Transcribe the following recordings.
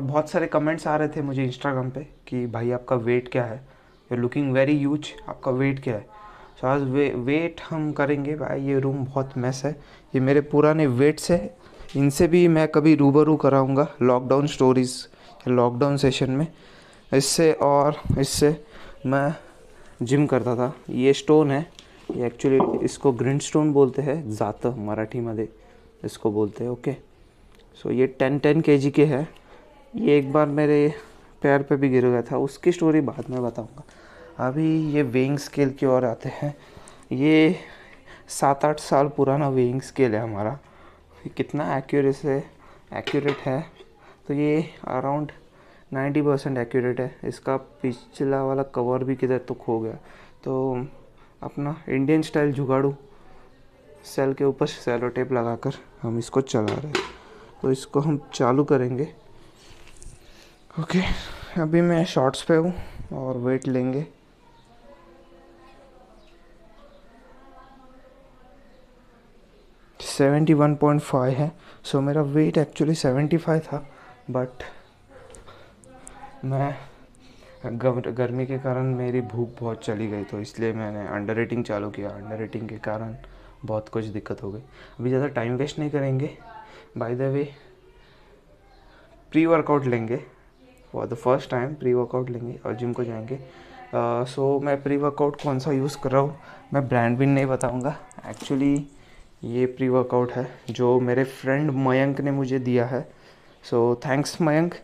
बहुत सारे कमेंट्स आ रहे थे मुझे इंस्टाग्राम पे कि भाई आपका वेट क्या है, यू लुकिंग वेरी ह्यूज, आपका वेट क्या है। सो आज वेट हम करेंगे भाई। ये रूम बहुत मैस है, ये मेरे पुराने वेट्स है, इनसे भी मैं कभी रूबरू कराऊंगा लॉकडाउन स्टोरीज़, लॉकडाउन सेशन में। इससे मैं जिम करता था। ये स्टोन है, ये एक्चुअली इसको ग्रीन स्टोन बोलते हैं, जातं मराठीमध्ये इसको बोलते हैं। ओके, सो ये 10 kg के है। ये एक बार मेरे पैर पे भी गिर गया था, उसकी स्टोरी बाद में बताऊंगा। अभी ये वेइंग स्केल की ओर आते हैं। ये 7-8 साल पुराना वेइंग स्केल है हमारा। ये कितना एक्यूरेट है, तो ये अराउंड 90% एक्यूरेट है। इसका पिछला वाला कवर भी किधर तो खो गया। तो अपना इंडियन स्टाइल जुगाड़ू सेल के ऊपर सेलो टेप लगाकर हम इसको चला रहे हैं। तो इसको हम चालू करेंगे। ओके, अभी मैं शॉर्ट्स पे हूँ और वेट लेंगे। सेवेंटी 1.5 है। सो मेरा वेट एक्चुअली 75 था, बट मैं गर्मी के कारण मेरी भूख बहुत चली गई, तो इसलिए मैंने अंडर ईटिंग चालू किया। अंडर ईटिंग के कारण बहुत कुछ दिक्कत हो गई। अभी ज़्यादा टाइम वेस्ट नहीं करेंगे। By the way, pre workout लेंगे for the first time. Pre workout लेंगे और जिम को जाएंगे। सो मैं प्री वर्कआउट कौन सा यूज़ कर रहा हूँ, मैं ब्रांड भी नहीं बताऊँगा। एक्चुअली ये प्री वर्कआउट है जो मेरे फ्रेंड मयंक ने मुझे दिया है। So thanks Mayank.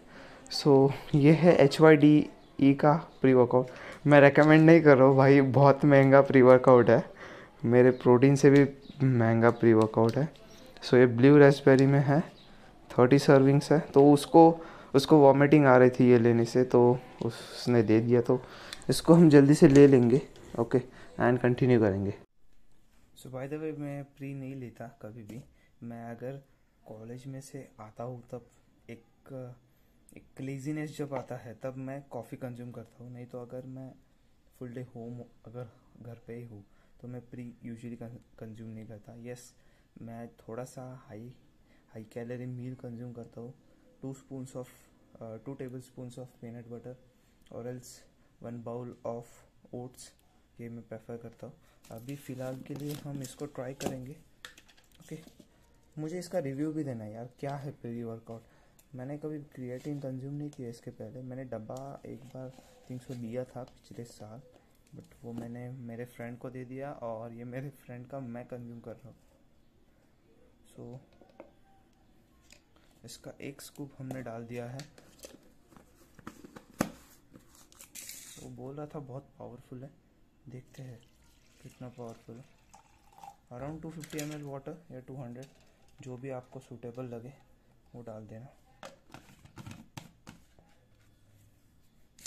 सो ये है HYDE का प्री वर्कआउट। मैं रेकमेंड नहीं कर रहा हूँ भाई, बहुत महंगा प्री वर्कआउट है, मेरे प्रोटीन से भी महंगा प्री वर्कआउट है। सो ये ब्लू रास्पबेरी में है, 30 सर्विंग्स है। तो उसको वॉमिटिंग आ रही थी ये लेने से, तो उसने दे दिया, तो इसको हम जल्दी से ले लेंगे। ओके, एंड कंटिन्यू करेंगे। सो बाय द वे, मैं प्री नहीं लेता कभी भी। मैं अगर कॉलेज में से आता हूँ तब एक क्लेजीनेस जब आता है तब मैं कॉफ़ी कंज्यूम करता हूँ। नहीं तो अगर मैं फुल डे होम, अगर घर पे ही हूँ, तो मैं प्री यूजुअली कंज्यूम नहीं करता। यस, मैं थोड़ा सा हाई कैलोरी मील कंज्यूम करता हूँ। 2 table spoon of peanut butter और एल्स 1 बाउल ऑफ ओट्स, ये मैं प्रेफर करता हूँ। अभी फ़िलहाल के लिए हम इसको ट्राई करेंगे। ओके, मुझे इसका रिव्यू भी देना है यार, क्या है प्री वर्कआउट। मैंने कभी क्रिएटिन कंज्यूम नहीं किया इसके पहले। मैंने डब्बा एक बार 300 लिया था पिछले साल, बट वो मैंने मेरे फ्रेंड को दे दिया और ये मेरे फ्रेंड का मैं कंज्यूम कर रहा हूँ। सो इसका एक स्कूप हमने डाल दिया है। वो बोल रहा था बहुत पावरफुल है, देखते हैं कितना पावरफुल है। अराउंड 250 ml वाटर या 200, जो भी आपको सूटेबल लगे वो डाल देना।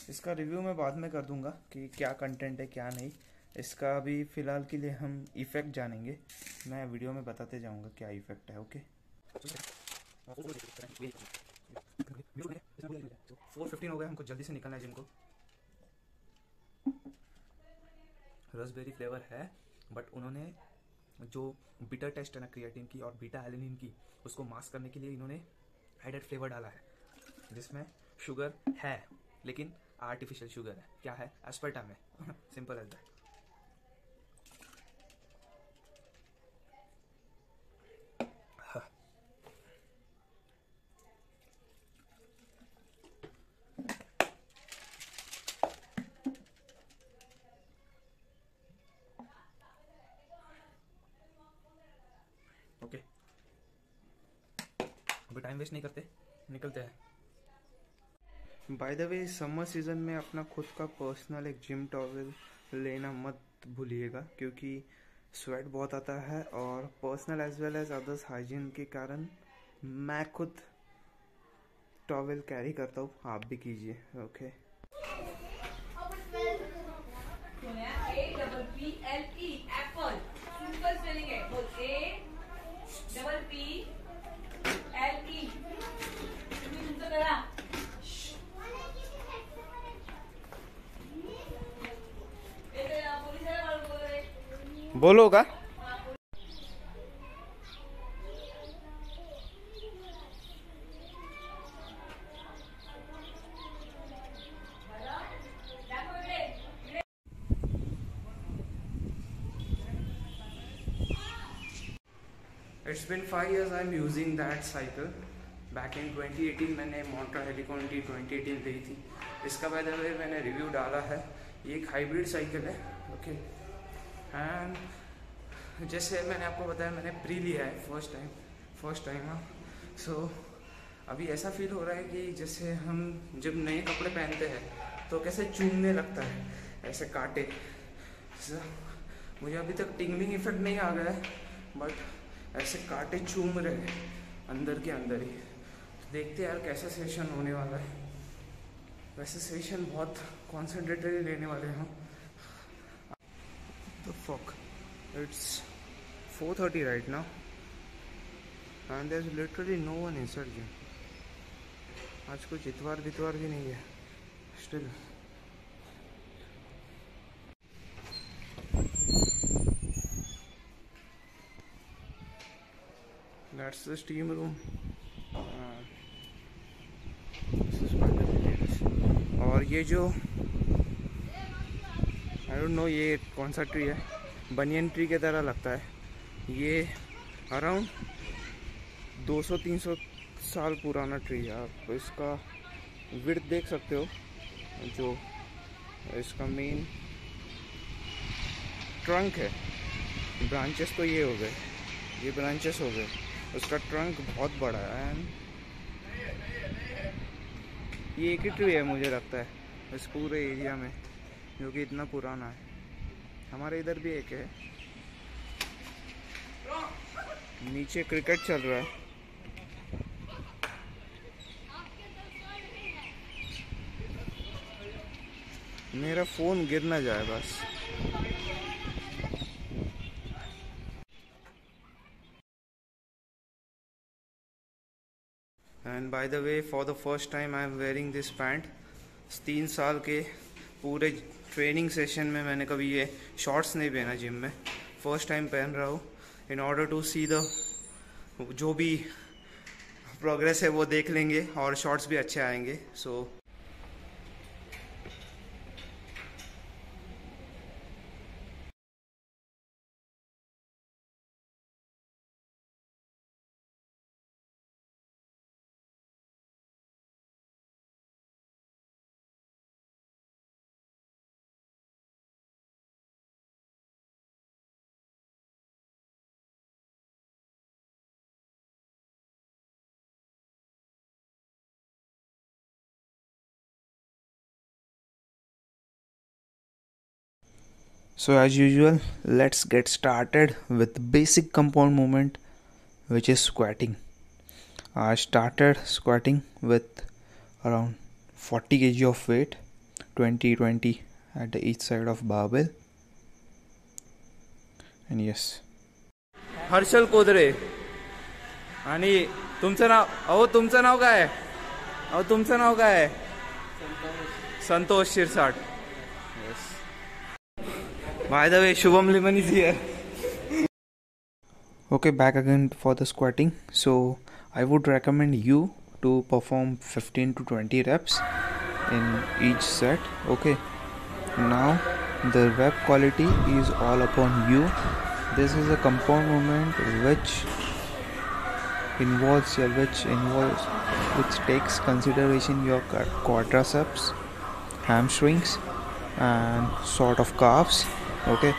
इसका रिव्यू मैं बाद में कर दूंगा कि क्या कंटेंट है क्या नहीं। इसका अभी फ़िलहाल के लिए हम इफ़ेक्ट जानेंगे। मैं वीडियो में बताते जाऊंगा क्या इफ़ेक्ट है। ओके, 4:15 हो गया, हमको जल्दी से निकलना है जिम को। रसबेरी फ्लेवर है, बट उन्होंने जो बिटर टेस्ट है ना क्रिएटिन की और बीटा एलिनिन की, उसको मास्क करने के लिए इन्होंने एडेड फ्लेवर डाला है, जिसमें शुगर है लेकिन आर्टिफिशियल शुगर है। क्या है? एस्पर्टम है। Simple as that. ओके, अभी टाइम वेस्ट नहीं करते, निकलते हैं। By the way, summer season में अपना खुद का पर्सनल एक जिम टॉवल लेना मत भूलिएगा, क्योंकि स्वेट बहुत आता है और personal as well as others hygiene के कारण मैं खुद टॉवल कैरी करता हूँ, आप भी कीजिए। Okay, बोलोगा। It's been 5 years I'm using that cycle. Back in 2018 मैंने मोंट्रा हेलिकॉन टी 2018 ली थी. इसका बाय द वे मैंने रिव्यू डाला है. ये एक हाइब्रिड साइकिल है. ओके. एंड जैसे मैंने आपको बताया मैंने प्री लिया है फर्स्ट टाइम. हाँ. सो अभी ऐसा फील हो रहा है कि जैसे हम जब नए कपड़े पहनते हैं तो कैसे चूमने लगता है, ऐसे काटे. मुझे अभी तक टिंगलिंग इफेक्ट नहीं आ गया है, बट ऐसे काटे चूम रहे हैं अंदर के अंदर ही. देखते यार कैसा सेशन होने वाला है. वैसे सेशन बहुत कॉन्सेंट्रेटेड लेने वाले हैं. The fuck, it's 4:30 right now and there's literally no one inside gym. आज कुछ इतवार भी नहीं है. Still that's the steam room. This is my details. और ये जो आई डोंट नो ये कौन सा ट्री है, बनियन ट्री की तरह लगता है. ये अराउंड 200-300 साल पुराना ट्री है. आप इसका विड्थ देख सकते हो. जो इसका मेन ट्रंक है, ब्रांचेस तो ये हो गए, ये ब्रांचेस हो गए. उसका ट्रंक बहुत बड़ा है. एंड ये एक ही ट्री है मुझे लगता है इस पूरे एरिया में जो कि इतना पुराना है. हमारे इधर भी एक है. नीचे क्रिकेट चल रहा है. मेरा फोन गिर ना जाए बस. And bye the way for the first time I am wearing this pant. 3 साल के पूरे ट्रेनिंग सेशन में मैंने कभी ये शॉर्ट्स नहीं पहना जिम में. फर्स्ट टाइम पहन रहा हूँ. In order to see the जो भी प्रोग्रेस है वो देख लेंगे और शॉर्ट्स भी अच्छे आएंगे. सो So as usual, let's get started with basic compound movement, which is squatting. I started squatting with around 40 kg of weight, 20 at each side of barbell. And yes. Harshal Kodre. आणि तुमचं नाव? अहो तुमचं नाव काय आहे? अहो तुमचं नाव काय आहे? संतोष Shirsat. By the way, Shubham Liman is here. Okay, back again for the squatting. So I would recommend you to perform 15 to 20 reps in each set. Okay, now the rep quality is all upon you. This is a compound movement which takes consideration your quadriceps, hamstrings and sort of calves. Okay,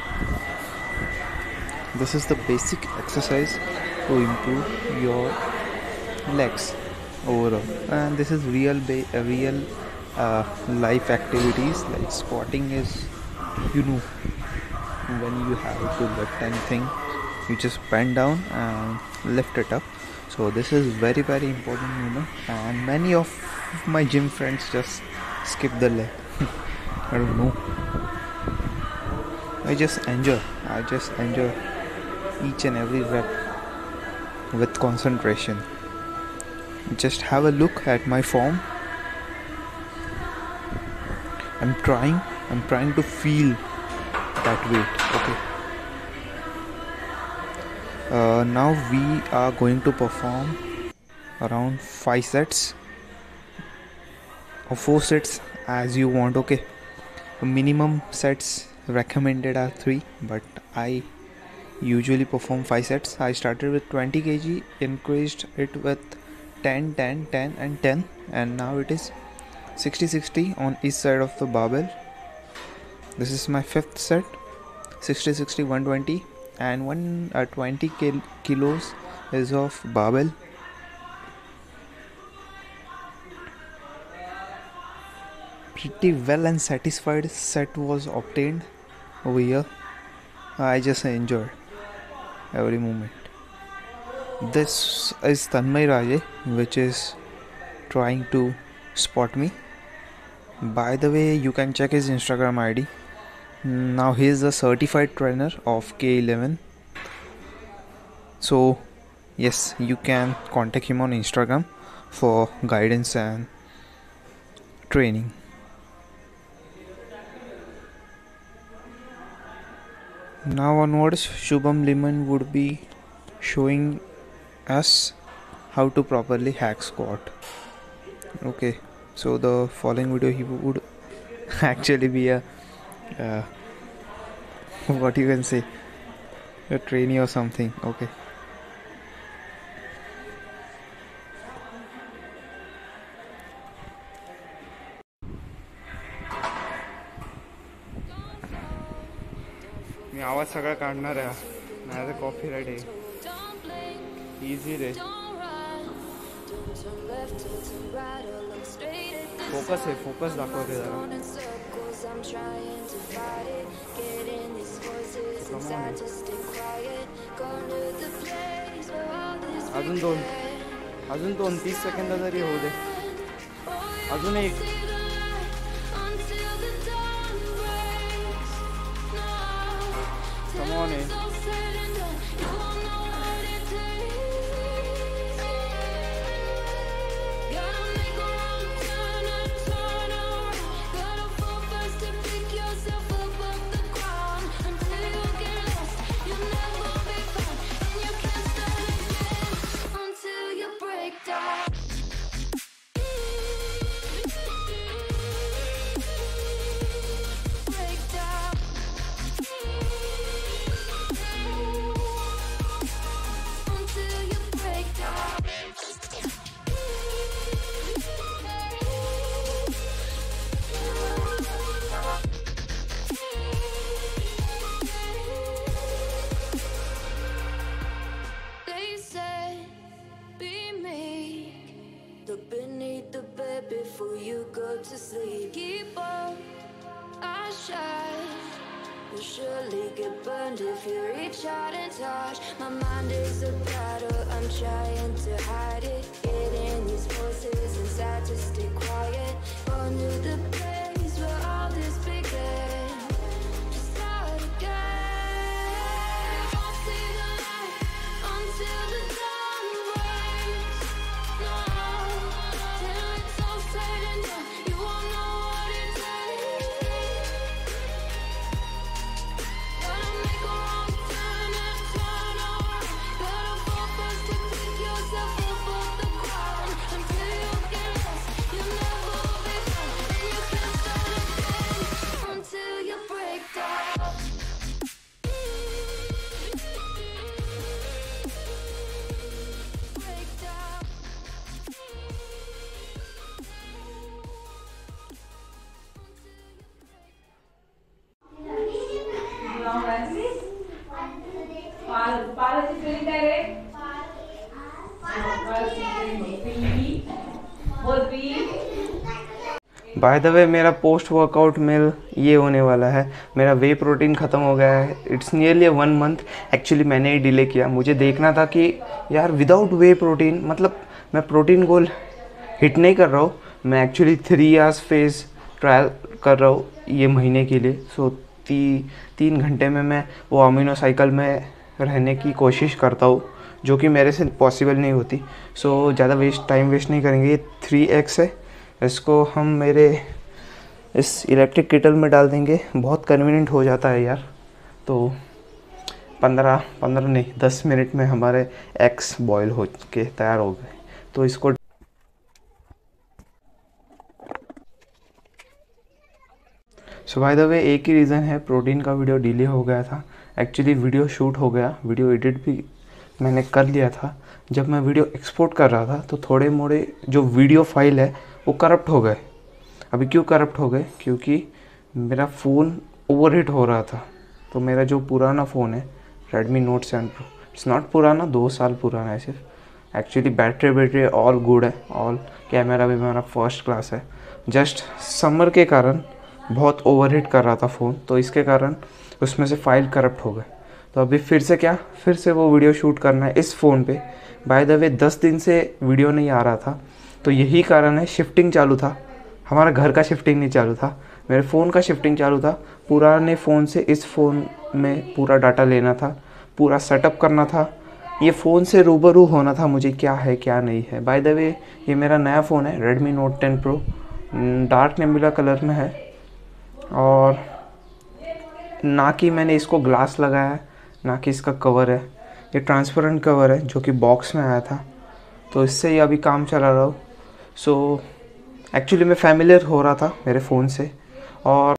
this is the basic exercise to improve your legs overall. And this is real life activities like squatting is, when you have to lift anything, you just bend down and lift it up. So this is very important, and many of my gym friends just skip the leg. I don't know. I just enjoy each and every rep with concentration. Just have a look at my form. I'm trying to feel that weight. Okay. Now we are going to perform around 5 sets or 4 sets as you want. Okay. Minimum sets recommended are 3, but I usually perform 5 sets. I started with 20 kg, increased it with 10, 10, 10 and 10, and now it is 60, 60 on each side of the barbell. This is my 5th set. 60, 60, 120 and 20 kilos is of barbell. Pretty well and satisfied set was obtained over here. I just enjoyed every moment. This is Tanmay Raje, which is trying to spot me. By the way, you can check his Instagram ID. Now he is a certified trainer of K11. So yes, you can contact him on Instagram for guidance and training. Now onwards, Shubham Liman would be showing us how to properly hack squat. Okay, so the following video he would actually be a what you can say, a trainee or something. Okay. मी आवाज सगळा काढणार आहे, नाही copyright आहे. Easy रे, focus आहे, focus दाखवते जरा. अजून 30 सेकंद तरी होऊ दे. अजून एक. Come on in. Before you go to sleep, keep on our shine. You'll surely get burned if you reach out and touch. My mind is a battle, I'm trying to hide it. Getting these voices inside to stay quiet. On to the place where all this began. Just start again. I'll see the light until the dawn breaks. No, till it's all said and done, you won't know what it takes. Gotta make a wrong turn and turn around. Gotta fall first to pick yourself up off the ground. Until you get lost, you'll never be found. And you can't start again until you break down. Break down. Bye the वे, मेरा post workout meal ये होने वाला है. मेरा वे protein ख़त्म हो गया है. It's nearly 1 month. एक्चुअली मैंने ही डिले किया. मुझे देखना था कि यार विदाउट वे प्रोटीन, मतलब मैं प्रोटीन गोल हिट नहीं कर रहा हूँ. मैं एक्चुअली 3 आवर्स फेज ट्रायल कर रहा हूँ ये महीने के लिए. सो 3 घंटे में मैं वो अमीनो साइकिल में रहने की कोशिश करता हूँ, जो कि मेरे से पॉसिबल नहीं होती. सो ज़्यादा टाइम वेस्ट नहीं करेंगे. ये 3x है, इसको हम मेरे इस इलेक्ट्रिक केटल में डाल देंगे. बहुत कन्वीनियंट हो जाता है यार. तो 15 नहीं 10 मिनट में हमारे एग्स बॉयल हो के तैयार हो गए. तो इसको सो बाय द वे, एक ही रीज़न है प्रोटीन का वीडियो डिले हो गया था. एक्चुअली वीडियो शूट हो गया, वीडियो एडिट भी मैंने कर लिया था। जब मैं वीडियो एक्सपोर्ट कर रहा था तो थोड़े मोड़े जो वीडियो फाइल है वो करप्ट हो गए। अभी क्यों करप्ट हो गए? क्योंकि मेरा फ़ोन ओवरहीट हो रहा था। तो मेरा जो पुराना फ़ोन है Redmi Note 7 Pro, it's not पुराना, 2 साल पुराना है सिर्फ। एक्चुअली बैटरी ऑल गुड है, ऑल कैमरा भी मेरा फर्स्ट क्लास है। जस्ट समर के कारण बहुत ओवरहीट कर रहा था फ़ोन, तो इसके कारण उसमें से फाइल करप्ट हो गए। तो अभी फिर से वो वीडियो शूट करना है इस फ़ोन पे। बाय द वे 10 दिन से वीडियो नहीं आ रहा था, तो यही कारण है। शिफ्टिंग चालू था, हमारा घर का शिफ्टिंग नहीं चालू था, मेरे फ़ोन का शिफ्टिंग चालू था। पुराने फ़ोन से इस फ़ोन में पूरा डाटा लेना था, पूरा सेटअप करना था, ये फ़ोन से रूबरू होना था मुझे, क्या है क्या नहीं है। बाय द वे ये मेरा नया फ़ोन है Redmi Note 10 Pro, dark nebula colour में है। और ना कि मैंने इसको ग्लास लगाया है, ना कि इसका कवर है, ये ट्रांसपेरेंट कवर है जो कि बॉक्स में आया था, तो इससे ही अभी काम चला रहा हूँ। सो एक्चुअली मैं फैमिलियर हो रहा था मेरे फ़ोन से, और